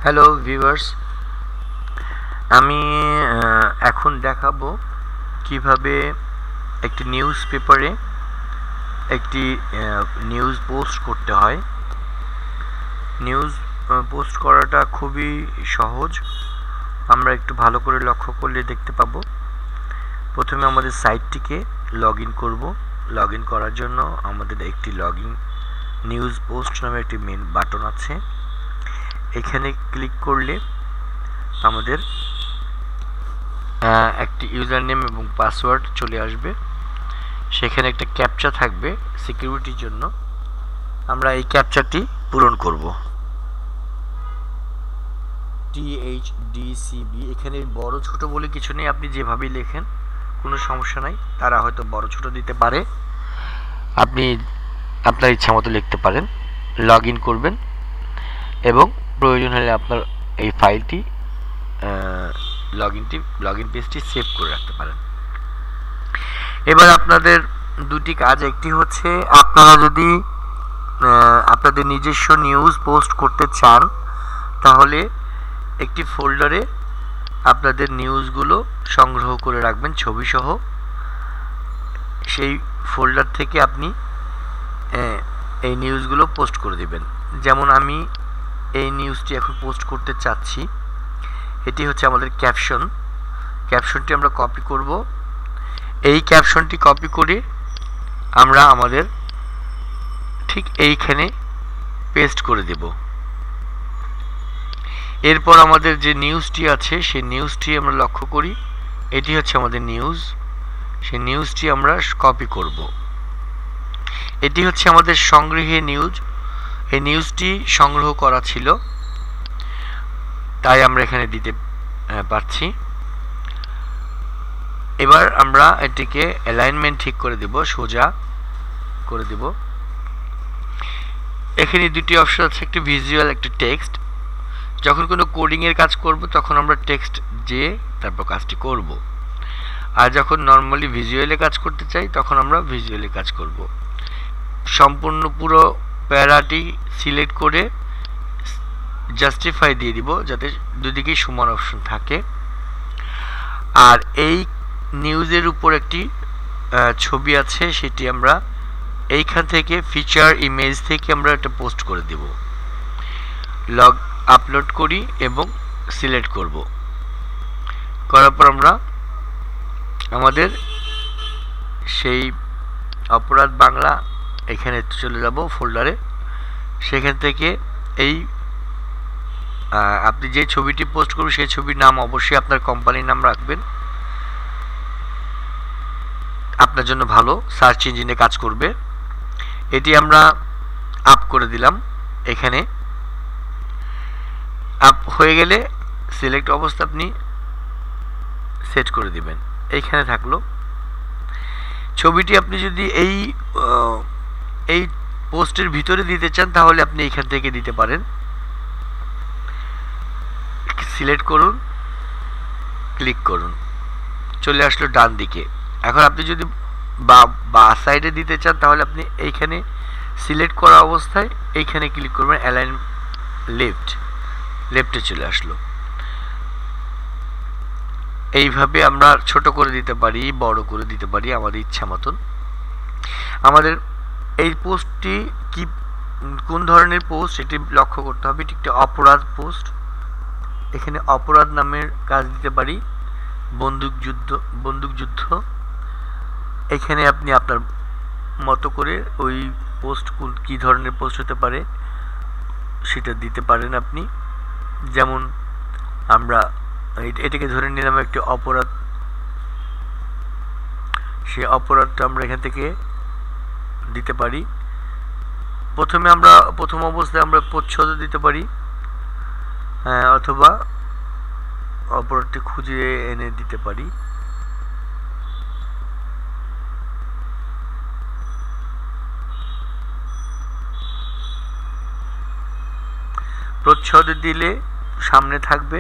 Hello viewers, আমি এখন দেখাবো কিভাবে একটি নিউজ পেপারে একটি নিউজ পোস্ট করতে হয়। নিউজ পোস্ট করাটা খুবই সহজ। আমরা একটু ভালো করে লক্ষ্য করলে দেখতে পাবো। প্রথমে আমাদের সাইটটিকে লগ ইন করবো। লগ ইন করার জন্য আমাদের একটি নিউজ পোস্ট নামে একটি মেন বাটন আছে। এখানে ক্লিক করলে আমাদের একটি ইউজার নেম এবং পাসওয়ার্ড চলে আসবে। সেখানে একটা ক্যাপচা থাকবে সিকিউরিটির জন্য। আমরা এই ক্যাপচাটি পূরণ করব। THDCB, এখানে বড় ছোট বলে কিছু নেই, আপনি যেভাবেই লেখেন কোনো সমস্যা নাই। তারা হয়তো বড় ছোট দিতে পারে, আপনি আপনার ইচ্ছা মতো লিখতে পারেন। লগ ইন করবেন এবং প্রয়োজন হলে আপনার এই ফাইলটি লগ ইন পেজটি সেভ করে রাখতে পারেন। এবার আপনাদের দুটি কাজ, একটি হচ্ছে আপনারা যদি আপনাদের নিজস্ব নিউজ পোস্ট করতে চান তাহলে একটি ফোল্ডারে আপনাদের নিউজগুলো সংগ্রহ করে রাখবেন ছবি সহ। সেই ফোল্ডার থেকে আপনি এই নিউজগুলো পোস্ট করে দিবেন। যেমন আমি এই নিউজটি এখন পোস্ট করতে চাচ্ছি। এটি হচ্ছে আমাদের ক্যাপশনটি আমরা কপি করব। এই ক্যাপশনটি কপি করে আমরা আমাদের ঠিক এইখানে পেস্ট করে দেব। এরপর আমাদের যে নিউজটি আছে সেই নিউজটি আমরা লক্ষ্য করি। এটি হচ্ছে আমাদের নিউজ। সেই নিউজটি আমরা কপি করব। এটি হচ্ছে আমাদের সংগৃহীত নিউজ। এই নিউজটি সংগ্রহ করা ছিল, তাই আমরা এখানে দিতে পারছি। এবার আমরা এটিকে অ্যালাইনমেন্ট ঠিক করে দেব, সোজা করে দেব। এখানে দুটি অপশন আছে, একটি ভিজুয়াল, একটি টেক্সট। যখন কোনো কোডিং এর কাজ করব তখন আমরা টেক্সট দিয়ে তারপর কাজটি করব, আর যখন নর্মালি ভিজুয়ালে কাজ করতে চাই তখন আমরা ভিজুয়ালে কাজ করব। সম্পূর্ণ পুরো প্যারাটি সিলেক্ট করে জাস্টিফাই দিয়ে দিব, যাতে দুদিকেই সমান অপশন থাকে। আর এই নিউজের উপর একটি ছবি আছে, সেটি আমরা এইখান থেকে ফিচার ইমেজ থেকে আমরা একটা পোস্ট করে দেব। আপলোড করি এবং সিলেক্ট করব। করার পর আমরা আমাদের সেই অপরাধ বাংলা এখানে চলে যাব ফোল্ডারে। সেখান থেকে এই আপনি যে ছবিটি পোস্ট করবেন সেই ছবির নাম অবশ্যই আপনার কোম্পানির নাম রাখবেন, আপনার জন্য ভালো, সার্চ ইঞ্জিনে কাজ করবে। এটি আমরা আপ করে দিলাম। এখানে আপ হয়ে গেলে সিলেক্ট অবস্থা আপনি সেট করে দিবেন। এইখানে থাকলো ছবিটি। আপনি যদি এই পোস্টের ভিতরে দিতে চান তাহলে আপনি এইখান থেকে দিতে পারেন। সিলেক্ট করুন, ক্লিক করুন, চলে আসলো ডান দিকে। এখন আপনি যদি বা সাইডে দিতে চান তাহলে আপনি এইখানে সিলেক্ট করা অবস্থায় এইখানে ক্লিক করবেন, অ্যালাইন লেফটে চলে আসলো। এইভাবে আমরা ছোট করে দিতে পারি, বড় করে দিতে পারি আমাদের ইচ্ছা মতন। আমাদের এই পোস্টটি কোন ধরনের পোস্ট এটি লক্ষ্য করতে হবে। এটি একটি অপরাধ পোস্ট। এখানে অপরাধ নামের কাজ দিতে পারি, বন্দুকযুদ্ধ। এখানে আপনি আপনার মতো করে ওই পোস্ট কি ধরনের পোস্ট হতে পারে সেটা দিতে পারেন আপনি। যেমন আমরা এটাকে ধরে নিলাম একটি অপরাধ। সেই অপরাধটা আমরা এখান থেকে দিতে পারি। প্রথম অবস্থায় আমরা প্রচ্ছদ দিতে পারি, অথবা অপরাধটি খুঁজে এনে দিতে পারি। প্রচ্ছদে দিলে সামনে থাকবে,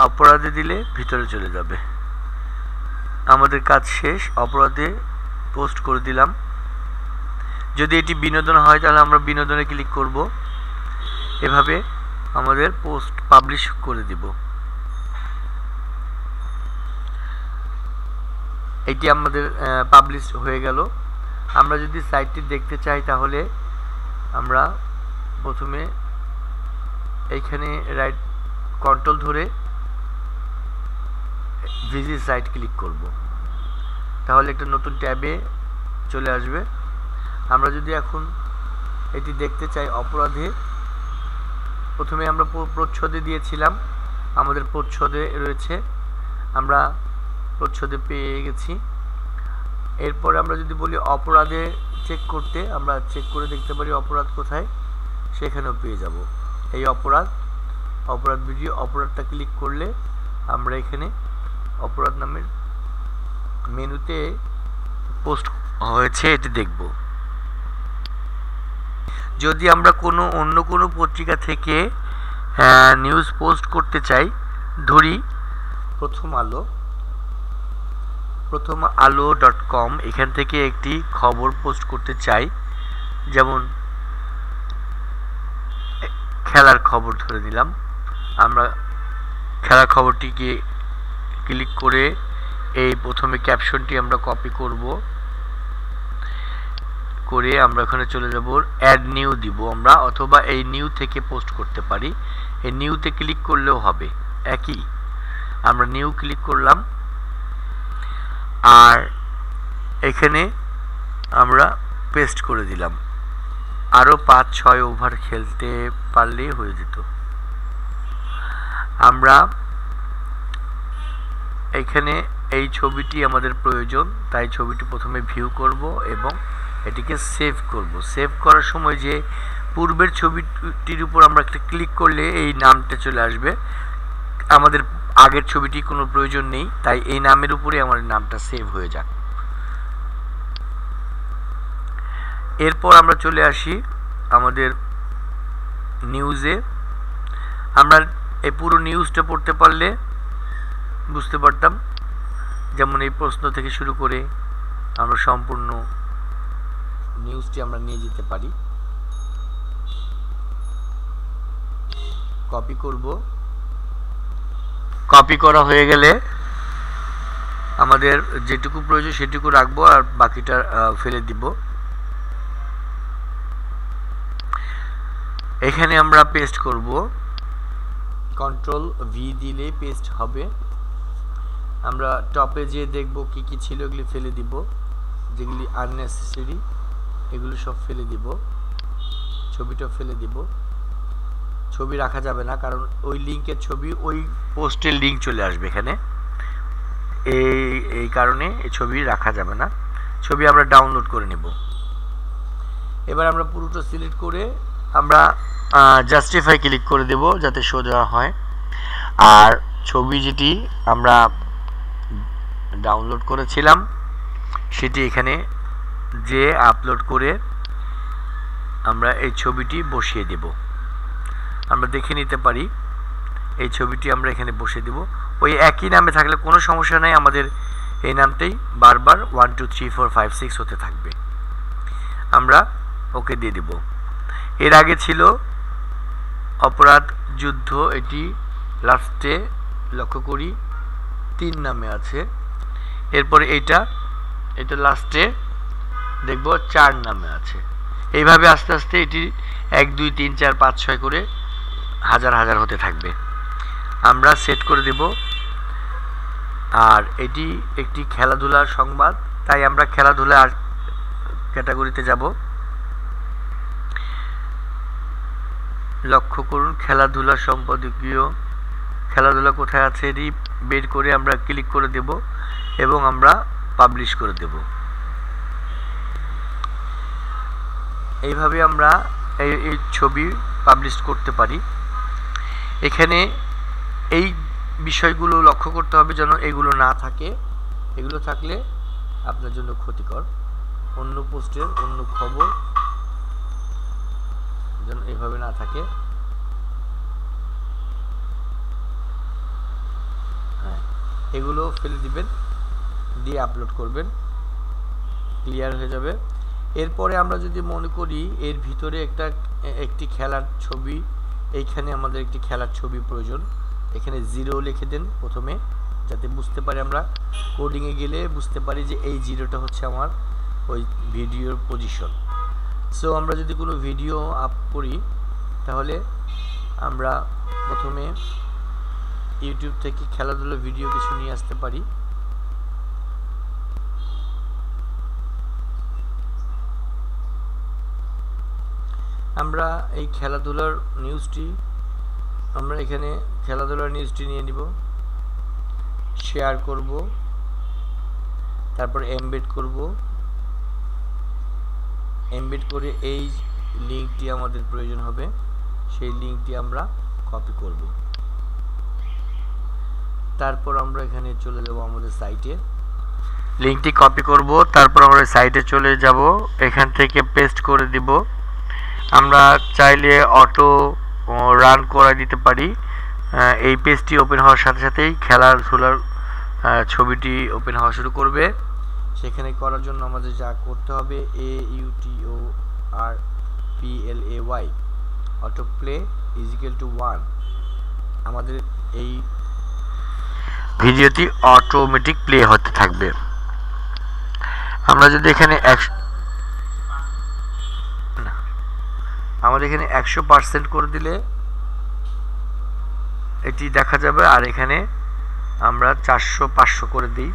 অপরাধে দিলে ভিতরে চলে যাবে। আমাদের কাজ শেষ। অপরাধে পোস্ট করে দিলাম। যদি এটি বিনোদন হয় তাহলে আমরা বিনোদনে ক্লিক করব। এভাবে আমাদের পোস্ট পাবলিশ করে দিব। এটি আমাদের পাবলিশ হয়ে গেল। আমরা যদি সাইটটি দেখতে চাই তাহলে আমরা প্রথমে এইখানে রাইট কন্ট্রোল ধরে ভিজিট সাইট ক্লিক করব, তাহলে একটা নতুন ট্যাবে চলে আসবে। আমরা যদি এখন এটি দেখতে চাই অপরাধে, প্রথমে আমরা প্রচ্ছদে দিয়েছিলাম, আমাদের প্রচ্ছদে রয়েছে, আমরা প্রচ্ছদে পেয়ে গেছি। এরপরে আমরা যদি বলি অপরাধে চেক করতে, আমরা চেক করে দেখতে পারি অপরাধ কোথায়, সেখানেও পেয়ে যাব। এই অপরাধ ভিডিও, অপরাধটা ক্লিক করলে আমরা এখানে অপরাধ নামের মেনুতে পোস্ট হয়েছে এটি দেখব। যদি আমরা অন্য কোনো পত্রিকা থেকে নিউজ পোস্ট করতে চাই, ধরি প্রথম আলো.com, এখান থেকে একটি খবর পোস্ট করতে চাই, যেমন খেলার খবর ধরে নিলাম। আমরা খেলার খবরটিকে ক্লিক করে এই প্রথমে ক্যাপশনটি আমরা কপি করব, করে আমরা এখানে চলে যাব, অ্যাড নিউ দিব আমরা, অথবা এই নিউ থেকে পোস্ট করতে পারি। এই নিউতে ক্লিক করলেও হবে, একই। আমরা নিউ ক্লিক করলাম, আর এখানে আমরা পেস্ট করে দিলাম। আরও 5-6 ওভার খেলতে পারলেই হয়ে যেত। আমরা এখানে এই ছবিটি আমাদের প্রয়োজন, তাই ছবিটি প্রথমে ভিউ করব এবং এটিকে সেভ করব। সেভ করার সময় যে পূর্বের ছবিটির উপর আমরা একটা ক্লিক করলে এই নামটা চলে আসবে। আমাদের আগের ছবিটি কোনো প্রয়োজন নেই, তাই এই নামের উপরে আমাদের নামটা সেভ হয়ে যাক। এরপর আমরা চলে আসি আমাদের নিউজে। আমরা এই পুরো নিউজটা পড়তে পারলে বুঝতে পারতাম, যেমন এই প্রশ্ন থেকে শুরু করে আমরা সম্পূর্ণ নিউজটি আমরা নিয়ে যেতে পারি। কপি করব, কপি করা হয়ে গেলে আমাদের যেটুকু প্রয়োজন সেটুকু রাখবো, আর বাকিটা ফেলে দিব। এখানে আমরা পেস্ট করব, Ctrl+V দিলে পেস্ট হবে। আমরা টপে যে দেখব কি কি ছিল এগুলি ফেলে দিব, যেগুলি আননেসেসারি এগুলো সব ফেলে দিব। ছবিটা ফেলে দিব, ছবি রাখা যাবে না, কারণ ওই লিঙ্কের ছবি ওই পোস্টের লিঙ্ক চলে আসবে এখানে, এই কারণে এই ছবি রাখা যাবে না। ছবি আমরা ডাউনলোড করে নেব। এবার আমরা পুরোটা সিলেক্ট করে আমরা জাস্টিফাই ক্লিক করে দেব, যাতে শো দেওয়া হয়। আর ছবি যেটি আমরা ডাউনলোড করেছিলাম সেটি এখানে যে আপলোড করে আমরা এই ছবিটি বসিয়ে দেব। আমরা দেখে নিতে পারি এই ছবিটি আমরা এখানে বসিয়ে দেব। ওই একই নামে থাকলে কোনো সমস্যা নেই, আমাদের এই নামটাই বারবার 1 2 3 4 5 6 হতে থাকবে। আমরা ওকে দিয়ে দেব। এর আগে ছিল অপরাধ যুদ্ধ, এটি লাস্টে লক্ষ্য করি 3 নামে আছে। এরপরে এটা লাস্টে দেখব 4 নামে আছে। এইভাবে আস্তে আস্তে এটি 1 2 3 4 5 6 করে হাজার হাজার হতে থাকবে। আমরা সেট করে দেব। আর এটি একটি খেলাধুলার সংবাদ, তাই আমরা খেলাধুলা ক্যাটাগরিতে যাব। লক্ষ্য করুন খেলাধুলা সম্পাদকীয়, খেলাধুলা কোথায় আছে এটি বের করে আমরা ক্লিক করে দেব এবং আমরা পাবলিশ করে দেব। এইভাবে আমরা এই ছবি পাবলিশ করতে পারি। এখানে এই বিষয়গুলো লক্ষ্য করতে হবে যেন এগুলো না থাকে, এগুলো থাকলে আপনার জন্য ক্ষতিকর। অন্য পোস্টের অন্য খবর যেন এভাবে না থাকে। হ্যাঁ, এগুলো ফেলে দিবেন, দিয়ে আপলোড করবেন, ক্লিয়ার হয়ে যাবে। এরপরে আমরা যদি মনে করি এর ভিতরে একটি খেলার ছবি এইখানে আমাদের একটি খেলার ছবি প্রয়োজন। এখানে 0 লিখে দেন প্রথমে, যাতে বুঝতে পারি আমরা কোডিংয়ে গেলে বুঝতে পারি যে এই 0টা হচ্ছে আমার ওই ভিডিওর পজিশন। সো আমরা যদি কোনো ভিডিও আপ করি তাহলে আমরা প্রথমে ইউটিউব থেকে খেলাধুলা ভিডিও কিছু নিয়ে আসতে পারি। আমরা এই খেলাধুলার নিউজটি আমরা এখানে খেলাধুলার নিউজটি নিয়ে নিব, শেয়ার করব, তারপর এমবেড করব। এমবেড করে এই লিঙ্কটি আমাদের প্রয়োজন হবে, সেই লিঙ্কটি আমরা কপি করব। তারপর আমরা এখানে চলে যাব আমাদের সাইটে, লিঙ্কটি কপি করব, তারপর আমরা সাইটে চলে যাব, এখান থেকে পেস্ট করে দিব। আমরা চাইলে অটো রান করে দিতে পারি। এই পেজটি ওপেন হওয়ার সাথে সাথেই খেলাধুলার ছবিটি ওপেন হওয়া শুরু করবে। সেখানে করার জন্য আমাদের যা করতে হবে AUTORPLAY অটো প্লে =1। আমাদের এই ভিডিওটি অটোমেটিক প্লে হতে থাকবে। আমরা যদি এখানে আমাদের এখানে 100% করে দিলে এটি দেখা যাবে, আর এখানে আমরা 400-500 করে দিই।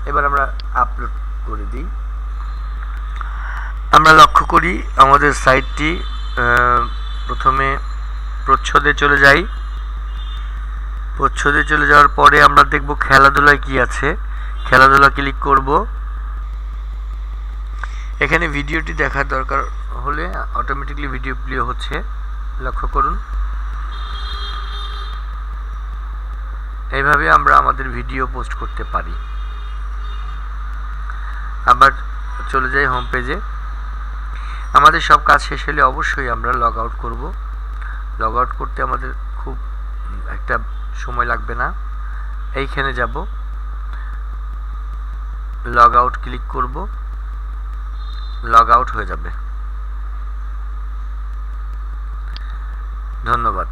এবার আমরা আপলোড করে দিই। আমরা লক্ষ্য করি আমাদের সাইটটি প্রথমে প্রচ্ছদে চলে যাই। প্রচ্ছদে চলে যাওয়ার পরে আমরা দেখব খেলাধুলায় কি আছে। খেলাধুলা ক্লিক করব। এখানে ভিডিওটি দেখার দরকার হলে অটোমেটিকলি ভিডিও প্লে হচ্ছে, লক্ষ্য করুন। এইভাবে আমরা আমাদের ভিডিও পোস্ট করতে পারি। আবার চলে যাই হোম পেজে। আমাদের সব কাজ শেষ হলে অবশ্যই আমরা লগ আউট করব। লগ আউট করতে আমাদের খুব একটা সময় লাগবে না। এইখানে যাব, লগ আউট ক্লিক করব, লগ আউট হয়ে যাবে। ধন্যবাদ।